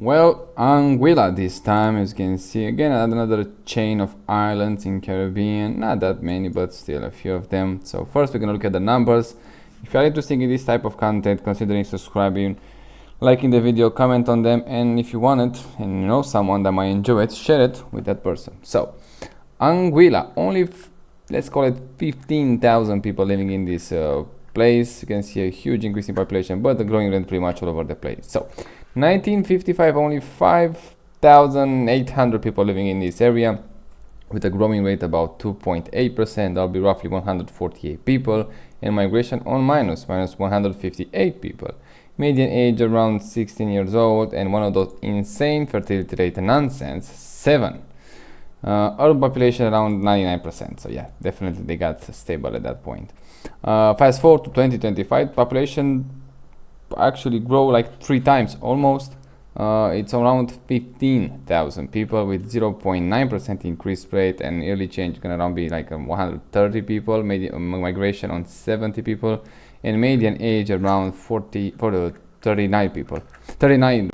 Well, Anguilla this time, as you can see, again another chain of islands in Caribbean. Not that many, but still a few of them. So first we're gonna look at the numbers. If you are interested in this type of content, considering subscribing, liking the video, comment on them, and if you want it and you know someone that might enjoy it, share it with that person. So Anguilla, only let's call it 15,000 people living in this place. You can see a huge increase in population, but the growing rate pretty much all over the place. So 1955, only 5,800 people living in this area, with a growing rate about 2.8%. That'll be roughly 148 people, and migration on minus 158 people. Median age around 16 years old, and one of those insane fertility rate nonsense, 7. Urban population around 99%. So yeah, definitely they got stable at that point. Fast forward to 2025, population actually grow like 3 times almost. It's around 15,000 people with 0.9% increase rate, and early change gonna around be like 130 people, migration on 70 people, and median age around 39 people, 39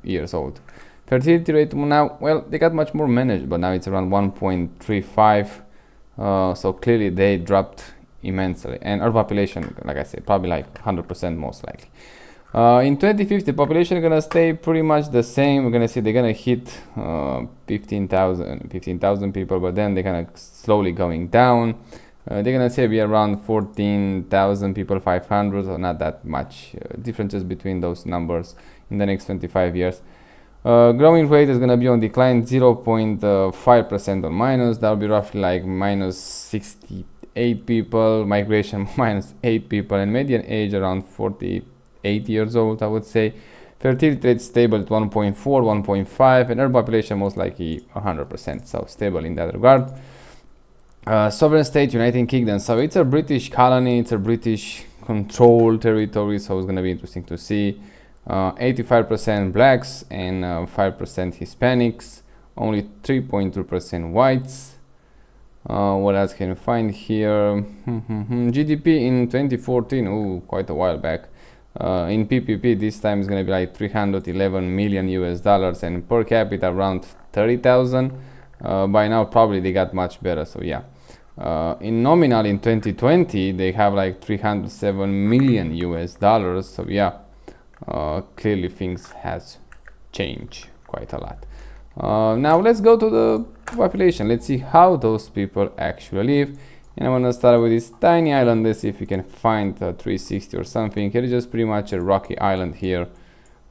years old. Fertility rate now, well, they got much more managed, but now it's around 1.35. So clearly they dropped immensely, and our population, like I said, probably like 100% most likely. In 2050, population is gonna stay pretty much the same. We're gonna see they're gonna hit 15,000 people, but then they're gonna slowly going down. They're gonna say be around 14,000 people, 500, so not that much differences between those numbers in the next 25 years. Growing rate is gonna be on decline, 0.5% or minus. That'll be roughly like minus 68 people, migration minus 8 people, and median age around 48 years old, I would say. Fertility rate stable at 1.4, 1.5, and urban population most likely 100%, so stable in that regard. Sovereign state, United Kingdom. So it's a British colony, it's a British controlled territory, so it's gonna be interesting to see. 85% blacks and 5% Hispanics, only 3.2% whites. What else can you find here? GDP in 2014, quite a while back. In PPP, this time is going to be like 311 million US dollars, and per capita around 30,000. By now, probably they got much better. So yeah, in nominal in 2020, they have like 307 million US dollars. So yeah, clearly things has changed quite a lot. Now let's go to the population. Let's see how those people actually live. And I want to start with this tiny island. Let's see if we can find 360 or something. Here is just pretty much a rocky island here.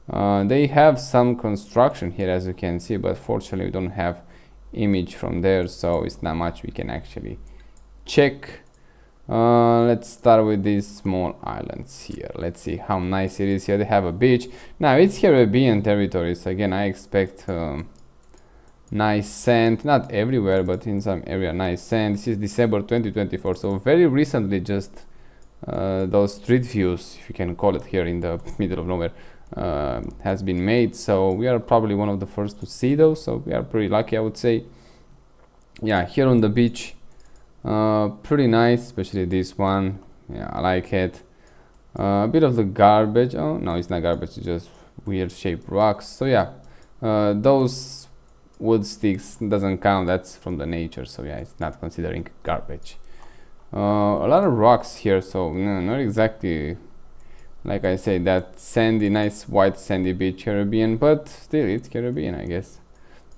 They have some construction here, as you can see, but fortunately we don't have image from there, so it's not much we can actually check. Let's start with these small islands here. Let's see how nice it is here. They have a beach. Now it's Caribbean territory, so again I expect nice sand, not everywhere, but in some area nice sand. This is December 2024, so very recently just those street views, if you can call it, here in the middle of nowhere has been made, so we are probably one of the first to see those, so we are pretty lucky, I would say. Yeah, here on the beach, pretty nice, especially this one. Yeah, I like it. A bit of the garbage. Oh no, it's not garbage, it's just weird shaped rocks. So yeah, those wood sticks doesn't count, that's from the nature, so yeah, it's not considering garbage. A lot of rocks here, so no, not exactly like I say that sandy, nice white sandy beach Caribbean, but still it's Caribbean, I guess.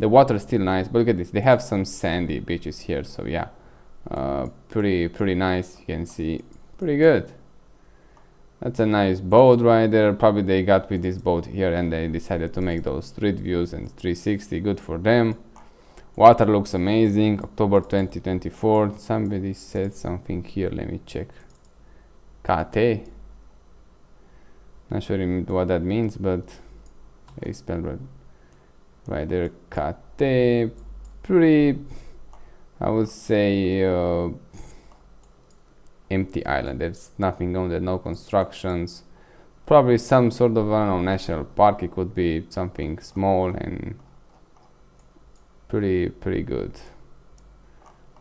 The water is still nice, but look at this, they have some sandy beaches here, so yeah, pretty nice. You can see, pretty good. That's a nice boat right there. Probably they got with this boat here and they decided to make those street views and 360. Good for them. Water looks amazing. October 2024. Somebody said something here. Let me check. Kate. Not sure what that means, but they spelled right there. Kate. Pretty, I would say, empty island. There's nothing on there, no constructions. Probably some sort of, I don't know, national park. It could be something small and pretty good.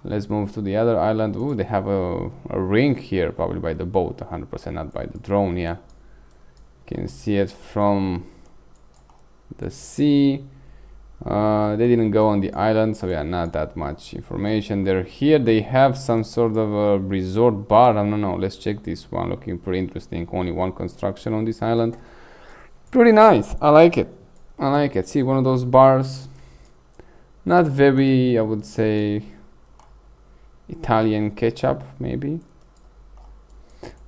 Let's move to the other island. Ooh, they have a ring here, probably by the boat, 100%, not by the drone. Yeah, you can see it from the sea. They didn't go on the island, so yeah, not that much information. They're here. They have some sort of a resort bar. I don't know. Let's check this one. Looking pretty interesting. Only one construction on this island. Pretty nice. I like it. I like it. See, one of those bars. Not very, I would say, Italian ketchup, maybe.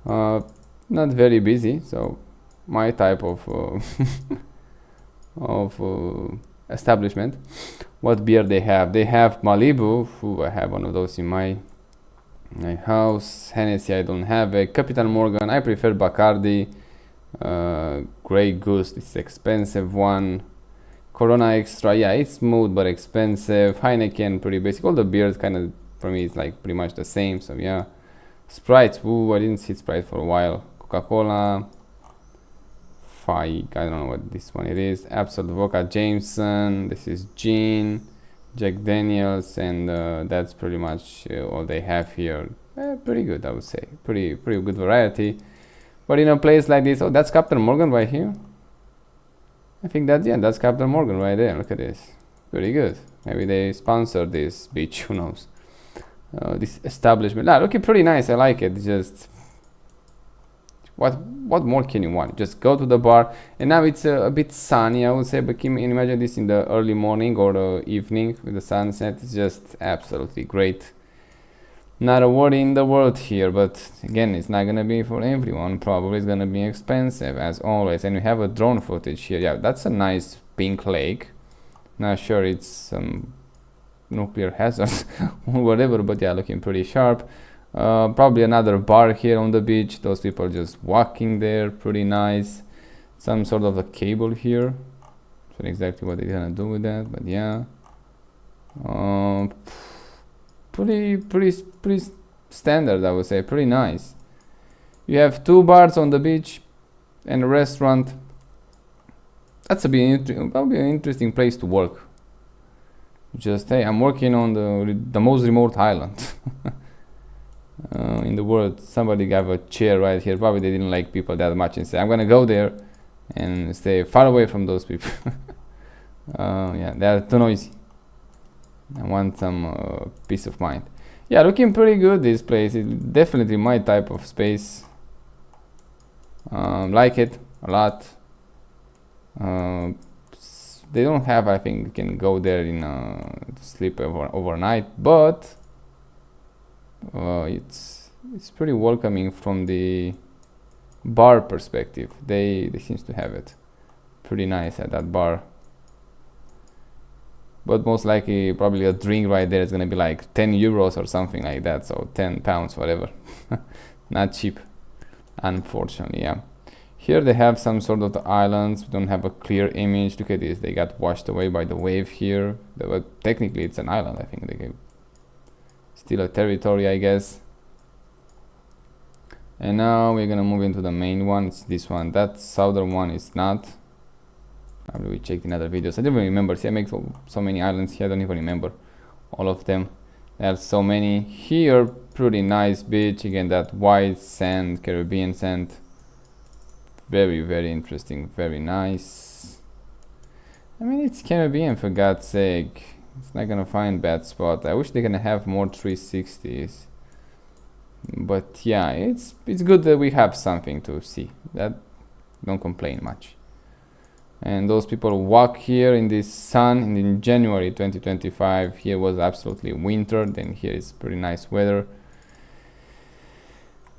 Not very busy. So my type of establishment. What beer they have? They have Malibu. Ooh, I have one of those in my house. Hennessy I don't have it. Captain Morgan I prefer. Bacardi. Grey Goose, this is expensive one. Corona Extra, yeah, it's smooth but expensive. Heineken, pretty basic. All the beers kind of for me is like pretty much the same, so yeah. Sprite, ooh, I didn't see Sprite for a while. Coca-Cola, Fike, I don't know what this one it is. Absolut Vodka, Jameson, this is gin, Jack Daniels, and that's pretty much all they have here. Pretty good, I would say. Pretty good variety. But in a place like this, oh, that's Captain Morgan right here. I think that's, yeah, that's Captain Morgan right there. Look at this. Pretty good. Maybe they sponsored this beach, who knows. This establishment. Looking pretty nice. I like it. Just what more can you want? Just go to the bar. And now it's a bit sunny, I would say, but can you imagine this in the early morning or the evening with the sunset? It's just absolutely great. Not a word in the world here, but again, it's not gonna be for everyone. Probably it's gonna be expensive as always. And we have a drone footage here. Yeah, that's a nice pink lake. Not sure it's some nuclear hazard or whatever, but yeah, looking pretty sharp. Probably another bar here on the beach. Those people just walking there, pretty nice. Some sort of a cable here. Not exactly what they're gonna do with that, but yeah. Pretty standard, I would say. Pretty nice. You have 2 bars on the beach and a restaurant. That's probably an interesting place to work. Just, hey, I'm working on the most remote island in the world. Somebody got a chair right here. Probably they didn't like people that much and say, I'm gonna go there and stay far away from those people. Yeah, they're too noisy. I want some peace of mind. Yeah, looking pretty good, this place. It's definitely my type of space. Like it a lot. They don't have, I think, you can go there in to sleep overnight, but it's pretty welcoming from the bar perspective. They seems to have it pretty nice at that bar. But most likely, probably a drink right there is gonna be like 10 euros or something like that, so 10 pounds, whatever. Not cheap, unfortunately, yeah. Here they have some sort of the islands. We don't have a clear image. Look at this, they got washed away by the wave here. But technically it's an island, I think. Still a territory, I guess. And now we're gonna move into the main one. It's this one. That southern one is not. Probably we checked in other videos. I don't even remember. See, I make so many islands here. I don't even remember all of them. There's so many. Here, pretty nice beach. Again, that white sand, Caribbean sand. Very interesting. Very nice. I mean, it's Caribbean, for God's sake. It's not gonna find bad spot. I wish they're gonna have more 360s. But yeah, it's good that we have something to see. That don't complain much. And those people walk here in this sun. And in January 2025, here was absolutely winter. Then here is pretty nice weather.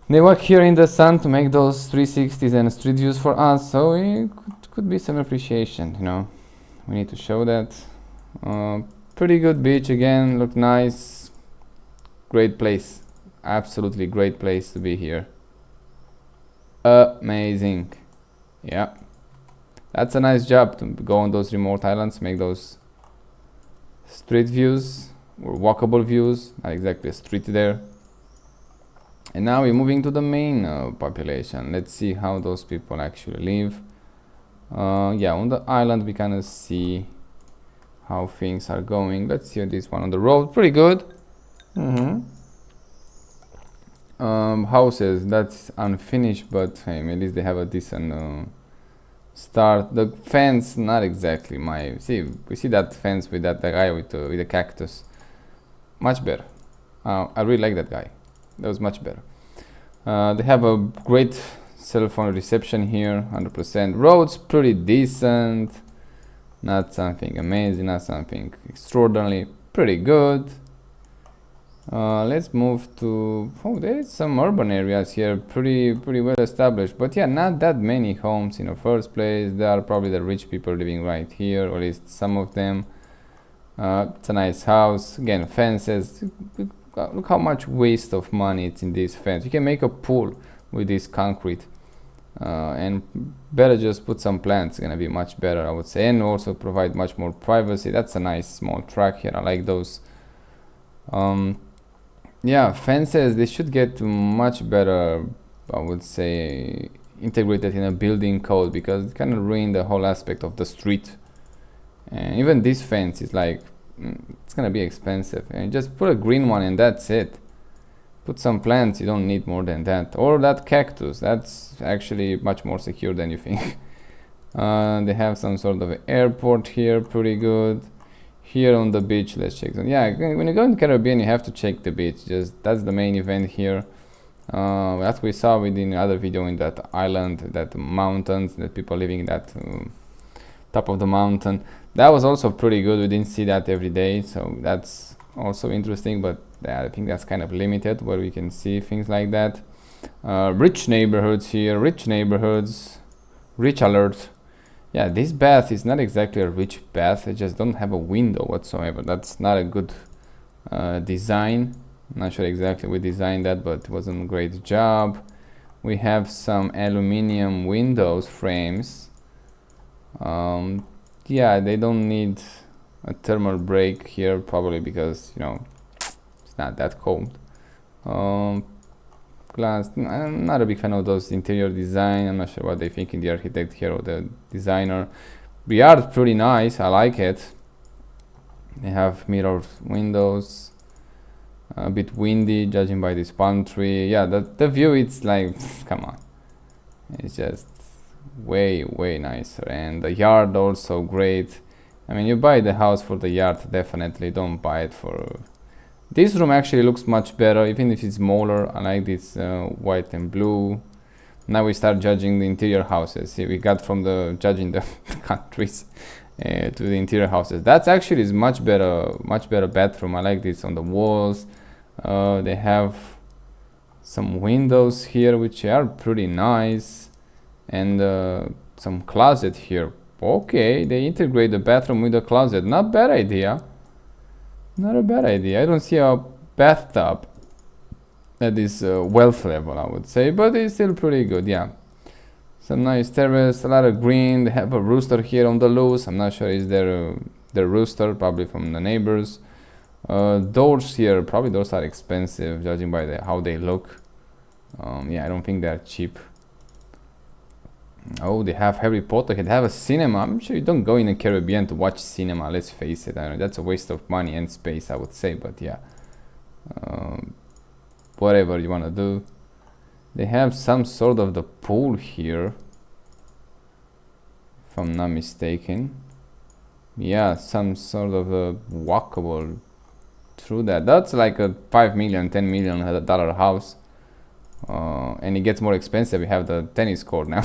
They walk here in the sun to make those 360s and street views for us. So it could be some appreciation, you know. We need to show that. Pretty good beach again. Look nice. Great place. Absolutely great place to be here. Amazing. Yeah. That's a nice job to go on those remote islands, make those street views or walkable views, not exactly a street there. And now we're moving to the main population. Let's see how those people actually live. Yeah, on the island we kind of see how things are going. Let's see this one on the road. Pretty good. Houses, that's unfinished, but hey, at least they have a decent start. The fence, not exactly my. See, we see that fence with that guy with the cactus. Much better. I really like that guy. That was much better. They have a great cell phone reception here, 100%. Roads pretty decent. Not something amazing, not something extraordinarily. Pretty good. Let's move to, oh, there is some urban areas here, pretty well established, but yeah, not that many homes in the first place. There are probably the rich people living right here, or at least some of them. It's a nice house. Again, fences. Look how much waste of money it's in this fence. You can make a pool with this concrete, and better just put some plants. It's gonna be much better, I would say, and also provide much more privacy. That's a nice small track here. I like those. Yeah, fences, they should get much better, I would say, integrated in a building code, because it kind of ruin the whole aspect of the street. And even this fence is like, it's gonna be expensive, and just put a green one and that's it. Put some plants, you don't need more than that. Or that cactus, that's actually much more secure than you think. They have some sort of airport here, pretty good. Here on the beach, let's check them. Yeah, when you go in the Caribbean, you have to check the beach. Just that's the main event here. As we saw within the other video, in that island, that mountains, that people living in that top of the mountain. That was also pretty good. We didn't see that every day, so that's also interesting. But yeah, I think that's kind of limited where we can see things like that. Rich neighborhoods here, rich neighborhoods, rich alert. Yeah, this bath is not exactly a rich bath. It just don't have a window whatsoever. That's not a good design. I'm not sure exactly we designed that, but it wasn't a great job. We have some aluminum windows frames. Yeah, they don't need a thermal break here, probably because, you know, it's not that cold. Glass, I'm not a big fan of those interior design. I'm not sure what they think in the architect here or the designer. The art pretty nice, I like it. They have mirrored windows, a bit windy judging by this palm tree. Yeah, the view, it's like, come on, it's just way nicer. And the yard also great. I mean, you buy the house for the yard, definitely. Don't buy it for this room. Actually looks much better, even if it's smaller. I like this white and blue. Now we start judging the interior houses. See, we got from the judging the countries to the interior houses. That's actually is much better bathroom. I like this on the walls. They have some windows here which are pretty nice, and some closet here. Okay, they integrate the bathroom with the closet. Not bad idea. Not a bad idea. I don't see a bathtub at this wealth level, I would say, but it's still pretty good. Yeah, some nice terrace, a lot of green. They have a rooster here on the loose. I'm not sure is there the rooster, probably from the neighbors. Doors here, probably those are expensive judging by how they look. Yeah, I don't think they're cheap. Oh, they have Harry Potter. They have a cinema. I'm sure you don't go in the Caribbean to watch cinema. Let's face it. I know that's a waste of money and space, I would say. But yeah, whatever you want to do. They have some sort of the pool here, if I'm not mistaken. Yeah, some sort of a walkable through that. That's like a $5 million, $10 million dollar house. And it gets more expensive. We have the tennis court now.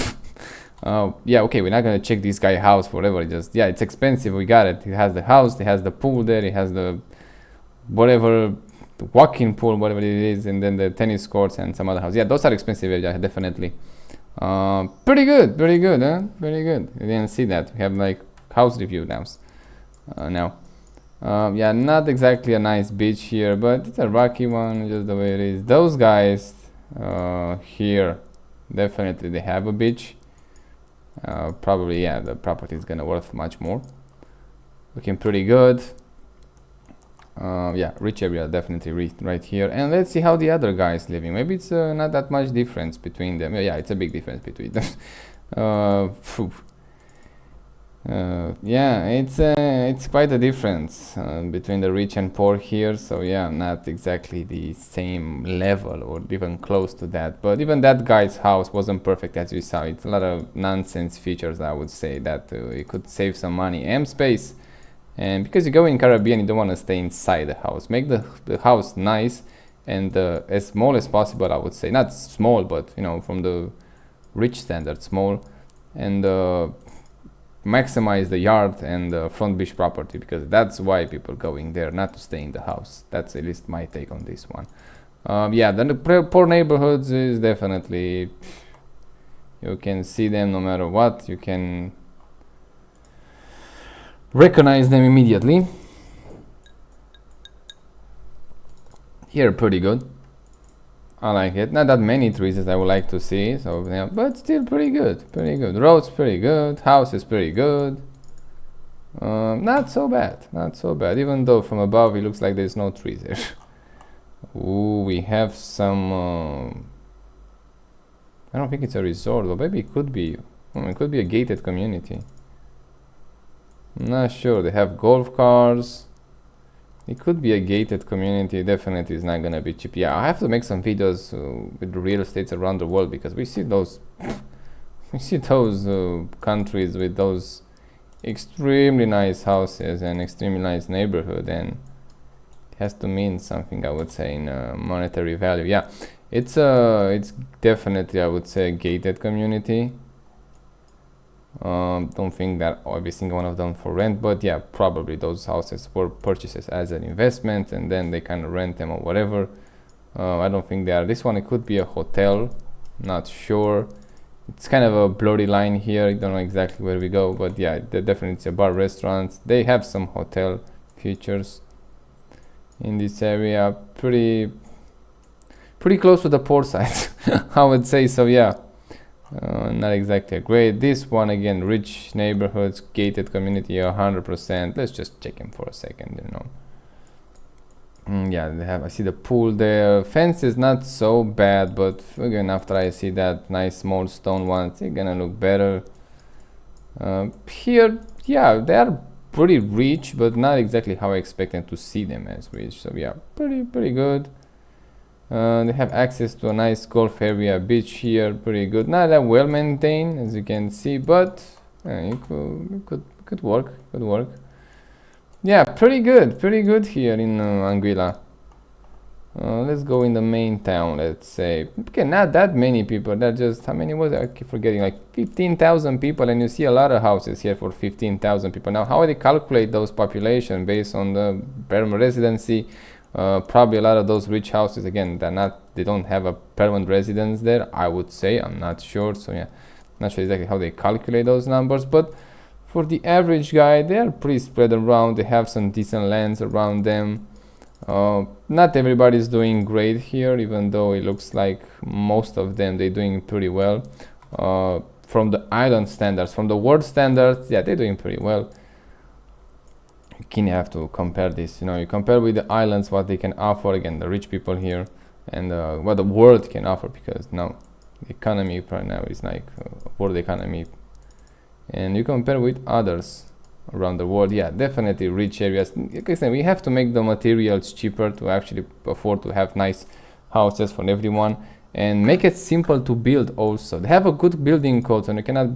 Yeah, okay, we're not gonna check this guy house forever. Just, yeah, it's expensive. We got it. It has the house. It has the pool there. It has the whatever, the walking pool, whatever it is, and then the tennis courts and some other house. Yeah, those are expensive. Yeah, definitely. Pretty good, huh? Very good. You didn't see that. We have like house review now. Yeah, not exactly a nice beach here, but it's a rocky one, just the way it is. Those guys here, definitely they have a beach. Probably, yeah, the property is gonna worth much more. Looking pretty good. Yeah, rich area, definitely right here. And let's see how the other guy is living. Maybe it's not that much difference between them. Yeah, it's a big difference between them. Yeah, it's quite a difference between the rich and poor here. So yeah, not exactly the same level or even close to that. But even that guy's house wasn't perfect, as you saw. It's a lot of nonsense features, I would say, that you could save some money and space. And because you go in Caribbean, you don't want to stay inside the house. Make the house nice and as small as possible, I would say. Not small, but you know, from the rich standard, small, and maximize the yard and the front beach property, because that's why people going there, not to stay in the house. That's at least my take on this one. Yeah, then the poor neighborhoods is definitely, you can see them no matter what. You can recognize them immediately. Here, pretty good. I like it. Not that many trees as I would like to see, so yeah, but still pretty good. Pretty good. Roads pretty good. House is pretty good. Not so bad. Not so bad. Even though from above it looks like there's no trees there. Ooh, we have some. I don't think it's a resort, but maybe it could be. It could be a gated community. I'm not sure. They have golf cars. It could be a gated community. Definitely is not gonna be cheap. Yeah, I have to make some videos with real estates around the world, because we see those countries with those extremely nice houses and extremely nice neighborhood, and it has to mean something, I would say, in monetary value. Yeah, it's definitely, I would say, a gated community. Don't think that every single one of them for rent, but yeah, probably those houses were purchases as an investment and then they kind of rent them or whatever. I don't think they are. This one, it could be a hotel, not sure. It's kind of a blurry line here. I don't know exactly where we go, but yeah, definitely it's a bar, restaurant. They have some hotel features in this area. Pretty close to the port side, I would say. So yeah. Not exactly great. This one again, rich neighborhoods, gated community, 100%. Let's just check them for a second, you know. Yeah, they have. I see the pool there. Fence is not so bad, but again, after I see that nice small stone one, they're gonna look better. Here, yeah, they are pretty rich, but not exactly how I expected to see them as rich. So yeah, pretty good. They have access to a nice golf area, beach here, pretty good. Not that well maintained, as you can see, but it could work. Could work. Yeah, pretty good here in Anguilla. Let's go in the main town. Let's say, okay, not that many people. That just, how many was it? I keep forgetting. Like 15,000 people, and you see a lot of houses here for 15,000 people. Now, how do they calculate those population based on the permanent residency? Probably a lot of those rich houses, again, they don't have a permanent residence there, I would say. I'm not sure, so yeah, not sure exactly how they calculate those numbers, but for the average guy, they are pretty spread around. They have some decent lands around them. Not everybody's doing great here, even though it looks like most of them, they're doing pretty well. From the island standards, from the world standards, yeah, they're doing pretty well. You have to compare this, you know, you compare with the islands, what they can offer, again, the rich people here, and what the world can offer, because now the economy right now is like world economy, and you compare with others around the world. Yeah, definitely rich areas. Like I said, we have to make the materials cheaper to actually afford to have nice houses for everyone, and make it simple to build also. They have a good building code, and you cannot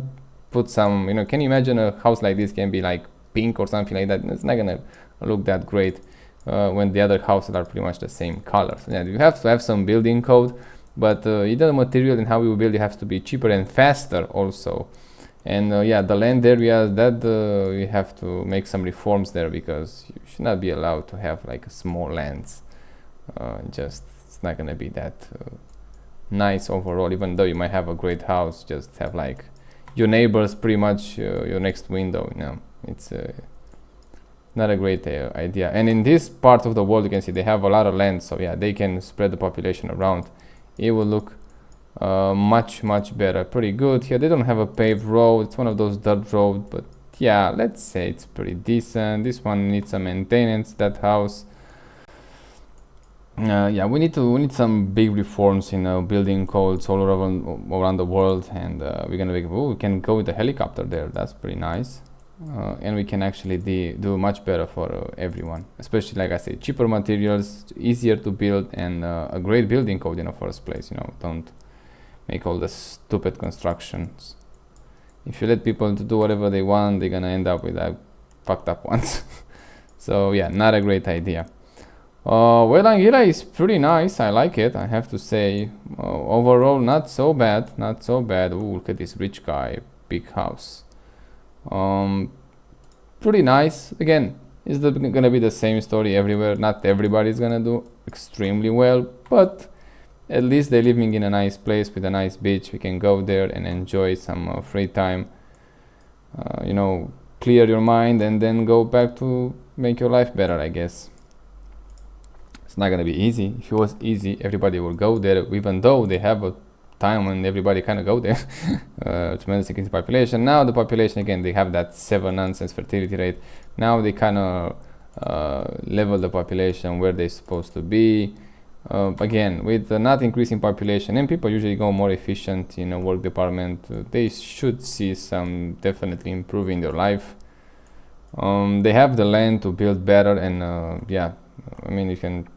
put some, you know, can you imagine a house like this can be like pink or something like that? It's not gonna look that great when the other houses are pretty much the same color. So yeah, you have to have some building code, but either the material and how you build it has to be cheaper and faster also. And yeah, the land areas, that you have to make some reforms there, because you should not be allowed to have like small lands. Just, it's not gonna be that nice overall. Even though you might have a great house, just have like your neighbors pretty much your next window, you know. It's not a great idea. And in this part of the world, you can see they have a lot of land, so yeah, they can spread the population around. It will look much better. Pretty good here. They don't have a paved road. It's one of those dirt roads, but yeah, let's say it's pretty decent. This one needs some maintenance, that house. Yeah, we need some big reforms in building codes all around the world, and we're gonna we can go with the helicopter there. That's pretty nice. and we can actually do much better for everyone, especially like I say, cheaper materials, easier to build, and a great building code in the first place. Don't make all the stupid constructions. If you let people to do whatever they want, they're gonna end up with fucked up ones. So yeah, not a great idea. Well, Anguilla is pretty nice. I like it, I have to say. Overall, not so bad. Ooh, look at this rich guy, big house. Pretty nice. Again, it's gonna be the same story everywhere. Not everybody's gonna do extremely well, but at least they're living in a nice place with a nice beach. We can go there and enjoy some free time. Clear your mind and then go back to make your life better, I guess. It's not gonna be easy. If it was easy, everybody would go there, even though they have a time when everybody kind of go there. Tremendous increase in population. Now the population, again, they have that 7 nonsense fertility rate. Now they kind of level the population where they're supposed to be. Again, with not increasing population, and people usually go more efficient in a work department, they should see some definitely improving their life. They have the land to build better, and yeah, I mean,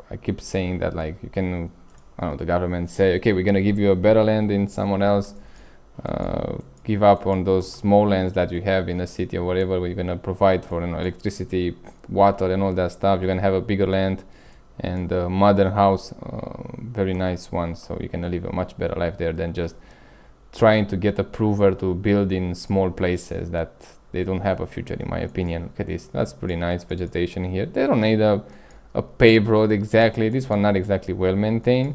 I keep saying that, like, you can, I don't know, the government say, okay, we're gonna give you a better land in someone else, give up on those small lands that you have in the city or whatever, we're gonna provide for electricity, water, and all that stuff. You're gonna have a bigger land and a modern house, very nice one, so you can live a much better life there than just trying to get approval to build in small places that they don't have a future, in my opinion. Look at this, that's pretty nice vegetation here. They don't need a paved road exactly. This one not exactly well maintained.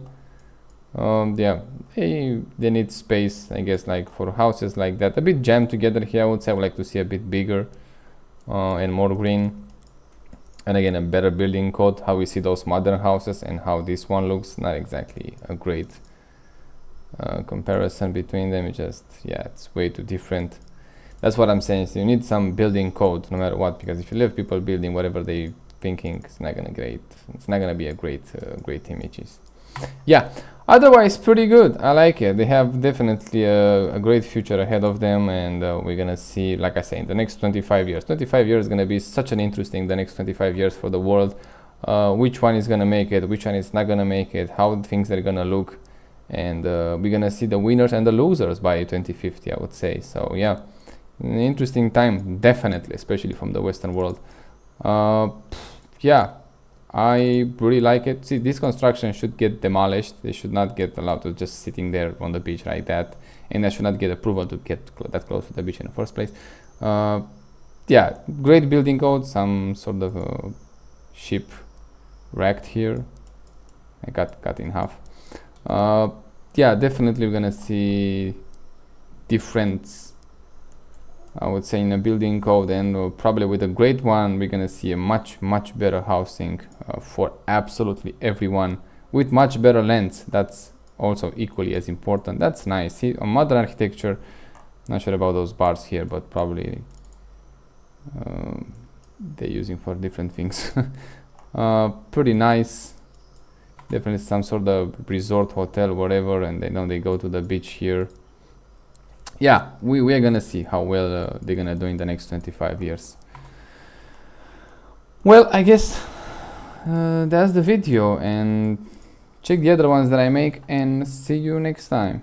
Yeah, they need space, I guess, like for houses like that, a bit jammed together here. I would say I would like to see a bit bigger and more green. And again, a better building code, how we see those modern houses and how this one looks. Not exactly a great comparison between them. It's just, yeah, it's way too different. That's what I'm saying. So you need some building code no matter what, because if you leave people building whatever they thinking, it's not gonna be a great images. Yeah, otherwise pretty good. I like it. They have definitely a great future ahead of them, and we're gonna see, like I say, in the next 25 years. 25 years is gonna be such an interesting, the next 25 years for the world. Which one is gonna make it, which one is not gonna make it, how things are gonna look, and we're gonna see the winners and the losers by 2050, I would say. So yeah, an interesting time, definitely, especially from the Western world. Yeah, I really like it. See, this construction should get demolished. They should not get allowed to just sitting there on the beach like that, and I should not get approval to get that close to the beach in the first place. Yeah, great building code. Some sort of ship wrecked here. I got cut in half. Yeah, definitely we're gonna see difference, I would say, in a building code, and probably with a great one we're gonna see a much better housing for absolutely everyone, with much better lands. That's also equally as important. That's nice. See, on modern architecture, not sure about those bars here, but probably they're using for different things. Pretty nice. Definitely some sort of resort hotel, whatever, and they go to the beach here. Yeah, we are gonna see how well they're gonna do in the next 25 years. Well, I guess that's the video, and check the other ones that I make, and see you next time.